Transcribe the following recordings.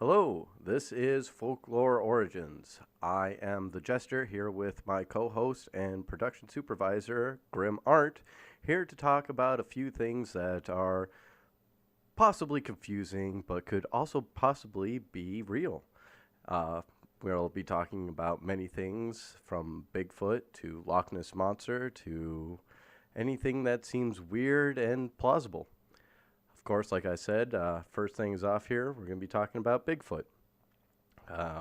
Hello, this is Folklore Origins. I am the jester here with my co host and production supervisor, Grimart, here to talk about a few things that are possibly confusing but could also possibly be real. Uh, we'll be talking about many things from Bigfoot to Loch Ness Monster to anything that seems weird and plausible. Of course, like I said, first things off here, we're going to be talking about Bigfoot.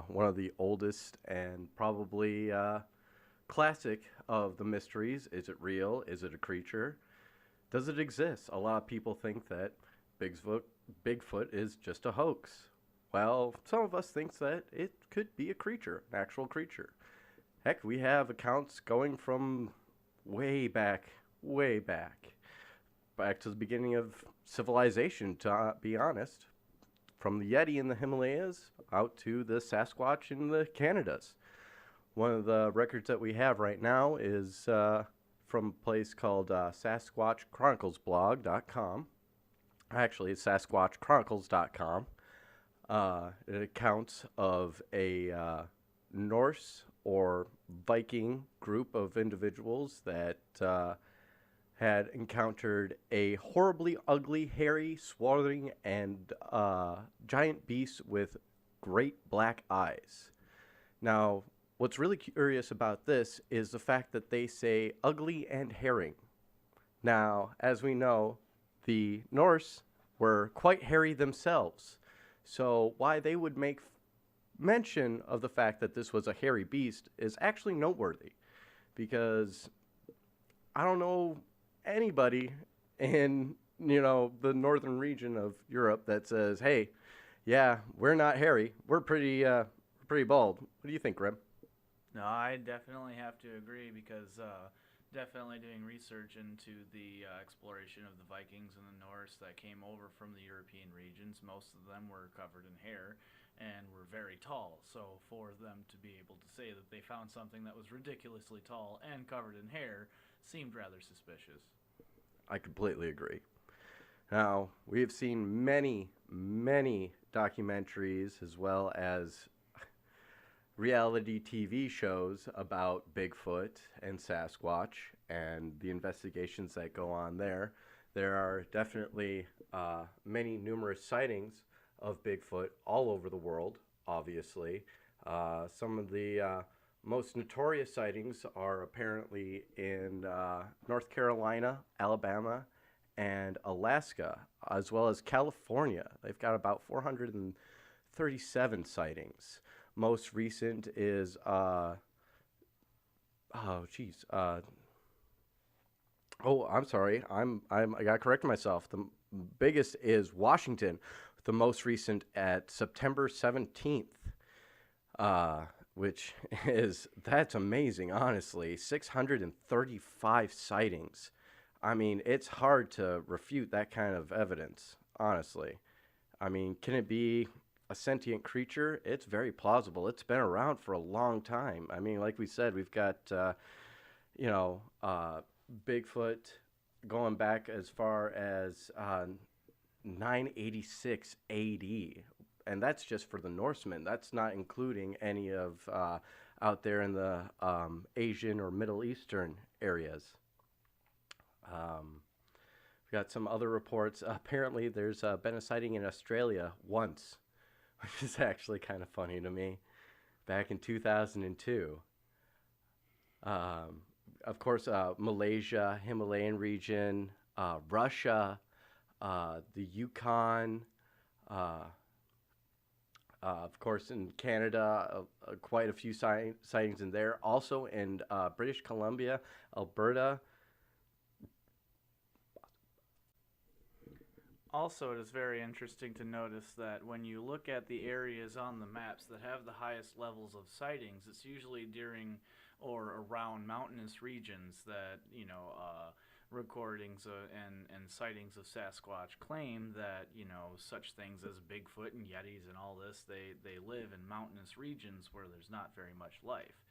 One of the oldest and probably classic of the mysteries. Is it real? Is it a creature? Does it exist? A lot of people think that Bigfoot, Bigfoot is just a hoax. Well, some of us think that it could be a creature, an actual creature. Heck, we have accounts going from way back to the beginning of civilization, to be honest, from the Yeti in the Himalayas out to the Sasquatch in the Canadas. One of the records that we have right now is from a place called SasquatchChroniclesblog.com. Actually, it's SasquatchChronicles.com. It accounts of a Norse or Viking group of individuals that had encountered a horribly ugly, hairy, swarthy, and giant beast with great black eyes. Now, what's really curious about this is the fact that they say ugly and hairy. Now, as we know, the Norse were quite hairy themselves. So, why they would make mention of the fact that this was a hairy beast is actually noteworthy. Because I don't know anybody in the northern region of Europe that says, "Hey, yeah, we're not hairy. We're pretty bald." What do you think, Grim? No, I definitely have to agree because definitely doing research into the exploration of the Vikings and the Norse that came over from the European regions. Most of them were covered in hair and were very tall. So for them to be able to say that they found something that was ridiculously tall and covered in hair seemed rather suspicious. I completely agree. Now, we have seen many documentaries as well as reality TV shows about Bigfoot and Sasquatch and the investigations that go on there. There are definitely many numerous sightings of Bigfoot all over the world, obviously. Some of the most notorious sightings are apparently in North Carolina, Alabama, and Alaska, as well as California. They've got about 437 sightings. Most recent is I'm sorry. I got to correct myself. The biggest is Washington, the most recent at September 17th. Which that's amazing, honestly. 635 sightings. I mean, it's hard to refute that kind of evidence, honestly. I mean, can it be a sentient creature? It's very plausible. It's been around for a long time. I mean, like we said, we've got, you know, uh, Bigfoot going back as far as 986 AD, and that's just for the Norsemen. That's not including any of out there in the Asian or Middle Eastern areas. We've got some other reports. Apparently, there's been a sighting in Australia once, which is actually kind of funny to me, back in 2002. Um, of course, Malaysia, Himalayan region, Russia, the Yukon, uh, of course, in Canada, quite a few sightings in there. Also in British Columbia, Alberta. Also, it is very interesting to notice that when you look at the areas on the maps that have the highest levels of sightings, it's usually during or around mountainous regions that, recordings and sightings of Sasquatch claim that, such things as Bigfoot and Yetis and all this, they live in mountainous regions where there's not very much life.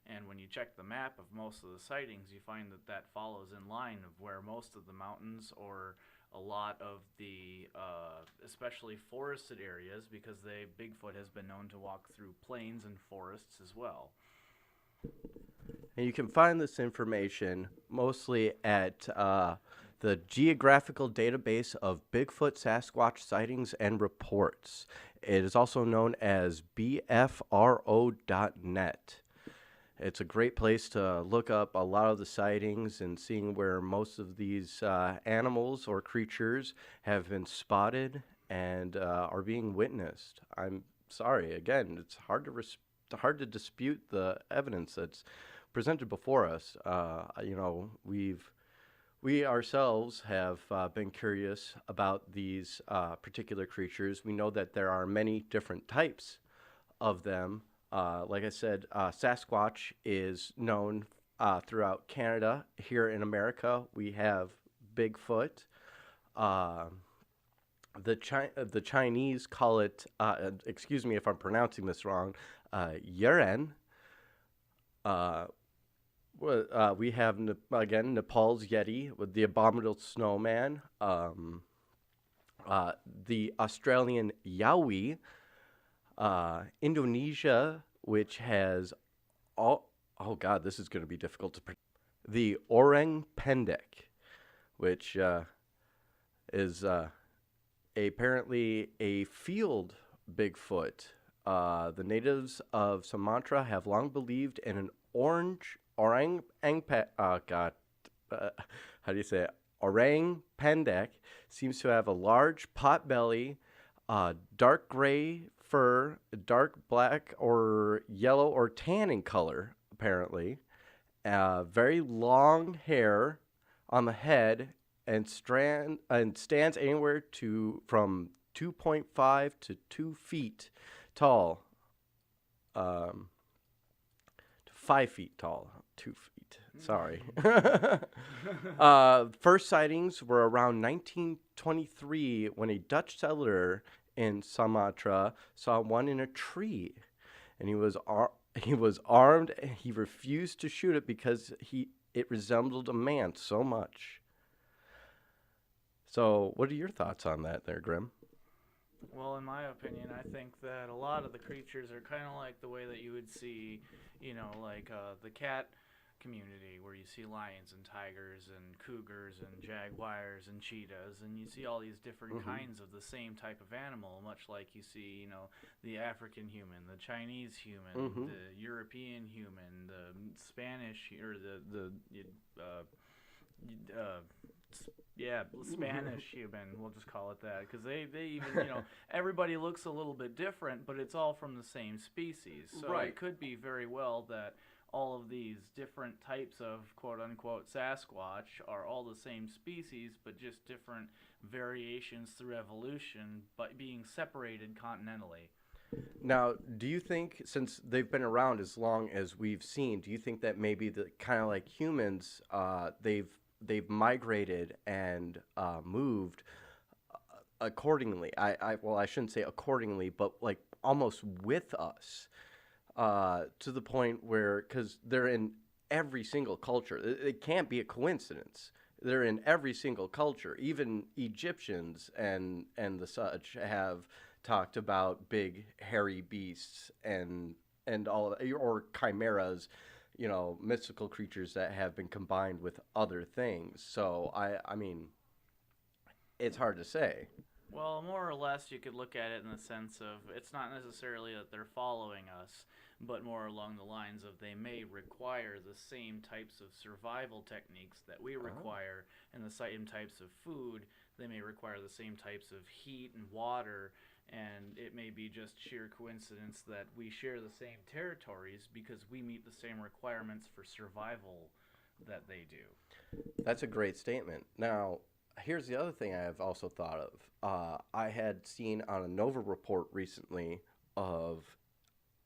And when you check the map of most of the sightings, you find that that follows in line of where most of the mountains or a lot of the, especially forested areas, because Bigfoot has been known to walk through plains and forests as well. And you can find this information mostly at the Geographical Database of Bigfoot Sasquatch Sightings and Reports. It is also known as bfro.net. It's a great place to look up a lot of the sightings and seeing where most of these animals or creatures have been spotted and are being witnessed. I'm sorry, again, it's hard to dispute the evidence that's presented before us. We ourselves have been curious about these particular creatures. We know that there are many different types of them. Like I said, Sasquatch is known throughout Canada. Here in America, we have Bigfoot. The Chinese call it, excuse me if I'm pronouncing this wrong, Yuren. We have, again, Nepal's Yeti with the abominable snowman, the Australian Yowie, Indonesia, which has oh god, this is going to be difficult to pronounce. The Orang Pendek, which is apparently a field Bigfoot. The natives of Sumatra have long believed in an orang how do you say it? Orang Pendek seems to have a large pot belly, dark gray fur, dark black or yellow or tan in color, apparently. Very long hair on the head and stands anywhere from 2.5 to 2 feet tall. To 5 feet tall. 2 feet. Sorry. First sightings were around 1923 when a Dutch settler in Sumatra saw one in a tree, and he was armed. And he refused to shoot it because it resembled a man so much. So, what are your thoughts on that, there, Grim? Well, in my opinion, I think that a lot of the creatures are kind of like the way that you would see, like the cat community, where you see lions and tigers and cougars and jaguars and cheetahs, and you see all these different kinds of the same type of animal, much like you see, the African human, the Chinese human, the European human, the Spanish, or Spanish human, we'll just call it that, because they even, everybody looks a little bit different, but it's all from the same species. So Right. It could be very well that all of these different types of quote-unquote Sasquatch are all the same species, but just different variations through evolution, but being separated continentally. Now, do you think, since they've been around as long as we've seen, do you think that maybe kind of like humans, they've migrated and moved accordingly? Well, I shouldn't say accordingly, but like almost with us, to the point where, because they're in every single culture, it can't be a coincidence. They're in every single culture. Even Egyptians and the such have talked about big hairy beasts and all or chimeras, mystical creatures that have been combined with other things. So I mean, it's hard to say. Well, more or less, you could look at it in the sense of it's not necessarily that they're following us, but more along the lines of they may require the same types of survival techniques that we require, and the same types of food. They may require the same types of heat and water, and it may be just sheer coincidence that we share the same territories because we meet the same requirements for survival that they do. That's a great statement. Now, here's the other thing I have also thought of. I had seen on a Nova report recently of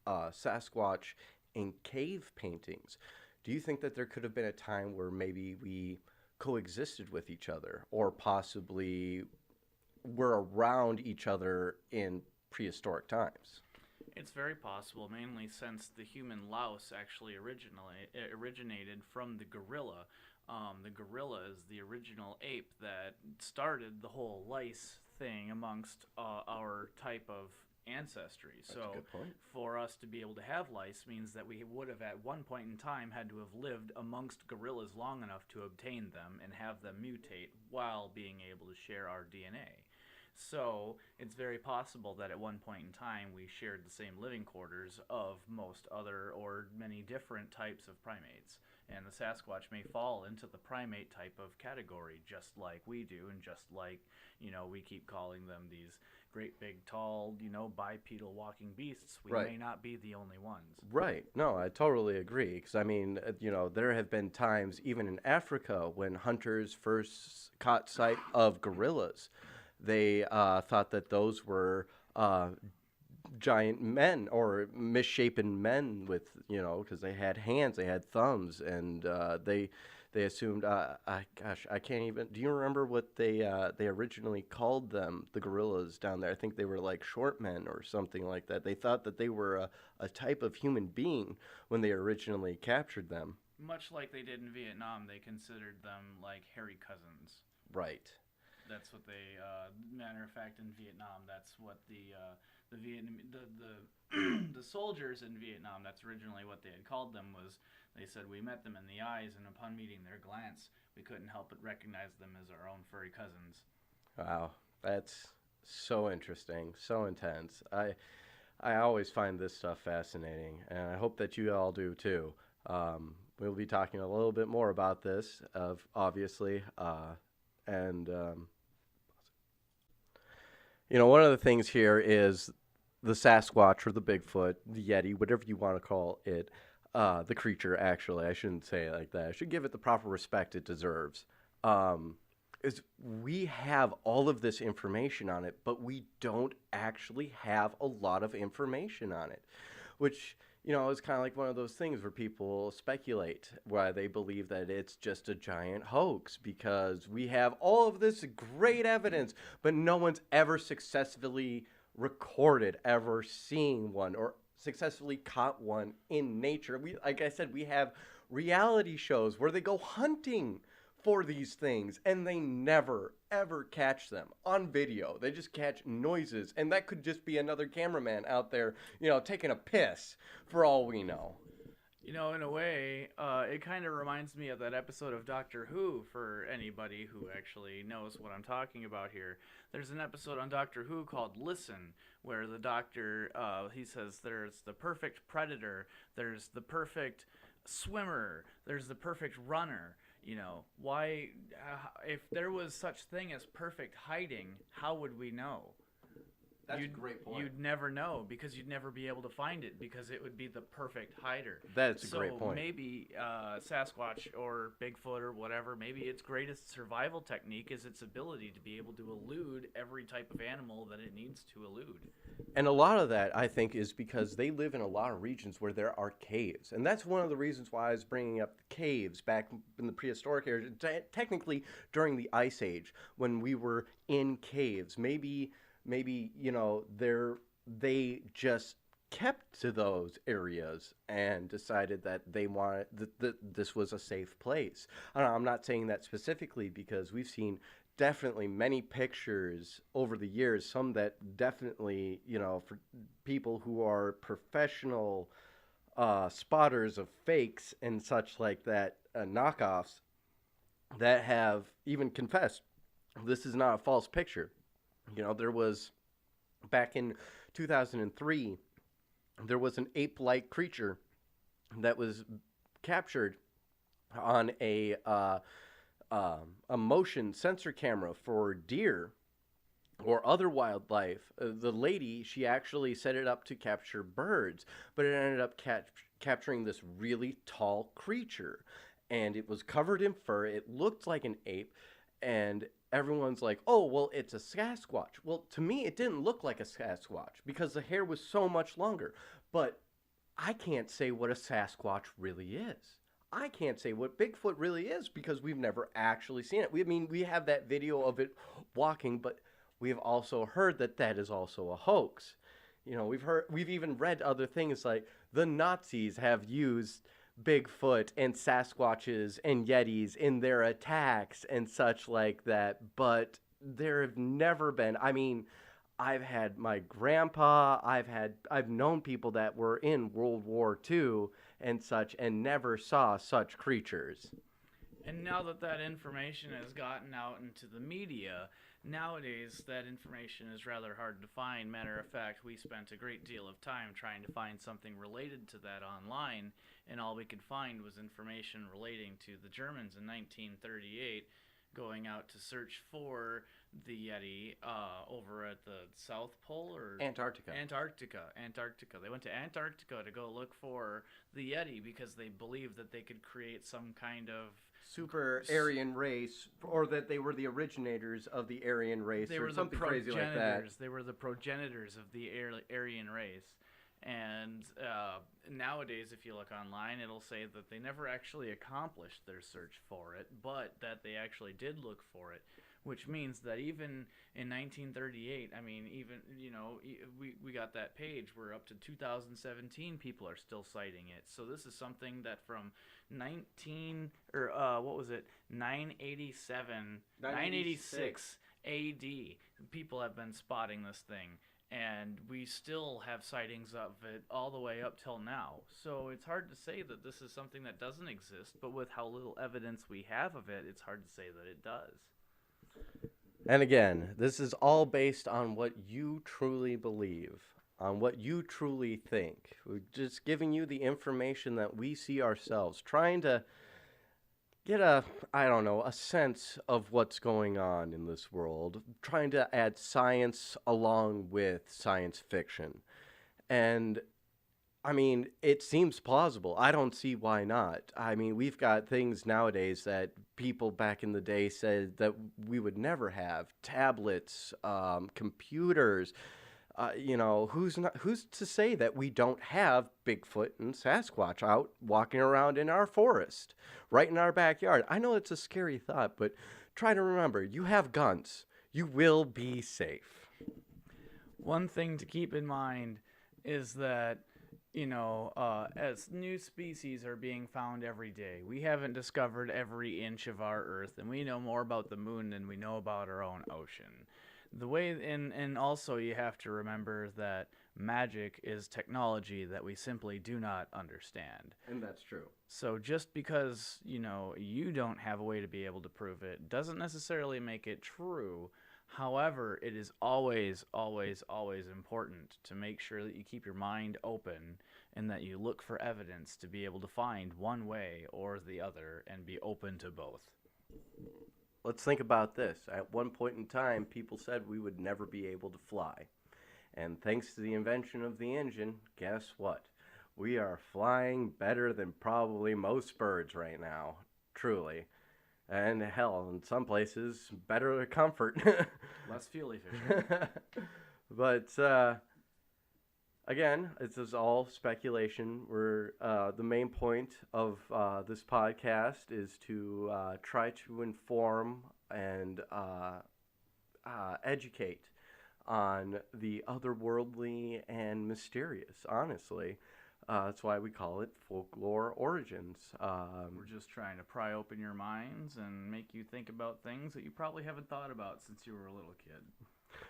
Sasquatch in cave paintings. Do you think that there could have been a time where maybe we coexisted with each other, or possibly were around each other in prehistoric times? It's very possible, mainly since the human louse actually originated from the gorilla. The gorilla is the original ape that started the whole lice thing amongst our type of ancestry. That's So a good point. for us to be able to have lice means that we would have at one point in time had to have lived amongst gorillas long enough to obtain them and have them mutate while being able to share our DNA. So it's very possible that at one point in time we shared the same living quarters of most other or many different types of primates. And the Sasquatch may fall into the primate type of category just like we do, and just like, we keep calling them these great big tall, bipedal walking beasts. We Right. may not be the only ones. Right. No, I totally agree. Because, I mean, there have been times, even in Africa, when hunters first caught sight of gorillas, they thought that those were giant men or misshapen men with, because they had hands, they had thumbs, and they assumed, I can't even. Do you remember what they originally called them, the gorillas down there? I think they were like short men or something like that. They thought that they were a type of human being when they originally captured them. Much like they did in Vietnam, they considered them like hairy cousins. Right. That's what they. Matter of fact, in Vietnam, that's what the the soldiers in Vietnam. That's originally what they had called them. Was they said we met them in the eyes, and upon meeting their glance, we couldn't help but recognize them as our own furry cousins. Wow, that's so interesting, so intense. I always find this stuff fascinating, and I hope that you all do too. We'll be talking a little bit more about this, obviously, and one of the things here is the Sasquatch or the Bigfoot, the Yeti, whatever you want to call it, the creature, actually. I shouldn't say it like that. I should give it the proper respect it deserves. Is we have all of this information on it, but we don't actually have a lot of information on it, which, is kind of like one of those things where people speculate why they believe that it's just a giant hoax, because we have all of this great evidence, but no one's ever successfully recorded ever seeing one or successfully caught one in nature. Like I said, we have reality shows where they go hunting for these things and they never ever catch them on video. They just catch noises, and that could just be another cameraman out there, taking a piss for all we know. In a way, it kind of reminds me of that episode of Doctor Who, for anybody who actually knows what I'm talking about here. There's an episode on Doctor Who called Listen, where the doctor, he says there's the perfect predator, there's the perfect swimmer, there's the perfect runner. Why, if there was such thing as perfect hiding, how would we know? That's a great point. You'd never know, because you'd never be able to find it, because it would be the perfect hider. That's a great point. So maybe Sasquatch or Bigfoot or whatever, maybe its greatest survival technique is its ability to be able to elude every type of animal that it needs to elude. And a lot of that, I think, is because they live in a lot of regions where there are caves. And that's one of the reasons why I was bringing up the caves back in the prehistoric era, technically during the Ice Age, when we were in caves. Maybe they just kept to those areas and decided that they wanted this was a safe place. I'm not saying that specifically, because we've seen definitely many pictures over the years, some that definitely, for people who are professional spotters of fakes and such like that, knockoffs, that have even confessed this is not a false picture. There was, back in 2003, there was an ape-like creature that was captured on a motion sensor camera for deer or other wildlife. The lady, she actually set it up to capture birds, but it ended up capturing this really tall creature, and it was covered in fur. It looked like an ape, and everyone's like, oh, well, it's a Sasquatch. Well, to me, it didn't look like a Sasquatch because the hair was so much longer. But I can't say what a Sasquatch really is. I can't say what Bigfoot really is, because we've never actually seen it. We have that video of it walking, but we've also heard that is also a hoax. We've even read other things like the Nazis have used Bigfoot and Sasquatches and Yetis in their attacks and such like that, but there have never been. I mean, I've had my grandpa, I've known people that were in World War II and such and never saw such creatures. And now that that information has gotten out into the media, nowadays that information is rather hard to find. Matter of fact, we spent a great deal of time trying to find something related to that online, and all we could find was information relating to the Germans in 1938 going out to search for the Yeti over at the South Pole or Antarctica. Antarctica. They went to Antarctica to go look for the Yeti because they believed that they could create some kind of super Aryan race, or that they were the originators of the Aryan race, they or were something the crazy like that. They were the progenitors of the Aryan race. And nowadays, if you look online, it'll say that they never actually accomplished their search for it, but that they actually did look for it, which means that even in 1938, I mean, even, you know, we got that page where up to 2017 people are still citing it. So this is something that from 986 AD, people have been spotting this thing. And we still have sightings of it all the way up till now. So it's hard to say that this is something that doesn't exist, but with how little evidence we have of it, it's hard to say that it does. And again, this is all based on what you truly believe, on what you truly think. We're just giving you the information that we see ourselves, trying to get a sense of what's going on in this world, trying to add science along with science fiction. And I mean, it seems plausible. I don't see why not. I mean, we've got things nowadays that people back in the day said that we would never have. Tablets, computers. Who's to say that we don't have Bigfoot and Sasquatch out walking around in our forest, right in our backyard? I know it's a scary thought, but try to remember, you have guns. You will be safe. One thing to keep in mind is that, as new species are being found every day, we haven't discovered every inch of our Earth, and we know more about the moon than we know about our own ocean. And also you have to remember that magic is technology that we simply do not understand. And that's true. So just because, you don't have a way to be able to prove it doesn't necessarily make it true. However, it is always, always, always important to make sure that you keep your mind open and that you look for evidence to be able to find one way or the other and be open to both. Let's think about this. At one point in time, people said we would never be able to fly. And thanks to the invention of the engine, guess what? We are flying better than probably most birds right now. Truly. And hell, in some places, better comfort. Less fuel efficient. But, again, this is all speculation. The main point of this podcast is to try to inform and educate on the otherworldly and mysterious, honestly. That's why we call it Folklore Origins. We're just trying to pry open your minds and make you think about things that you probably haven't thought about since you were a little kid.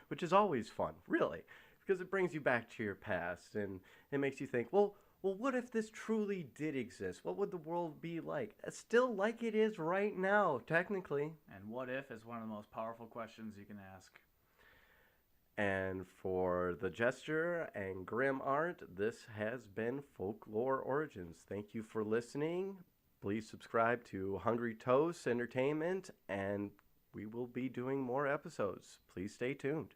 Which is always fun, really, because it brings you back to your past and it makes you think, well, what if this truly did exist? What would the world be like? It's still like it is right now, technically. And what if is one of the most powerful questions you can ask. And for the Jester and Grimmartt, this has been Folklore Origins. Thank you for listening. Please subscribe to Hungry Toast Entertainment, and we will be doing more episodes. Please stay tuned.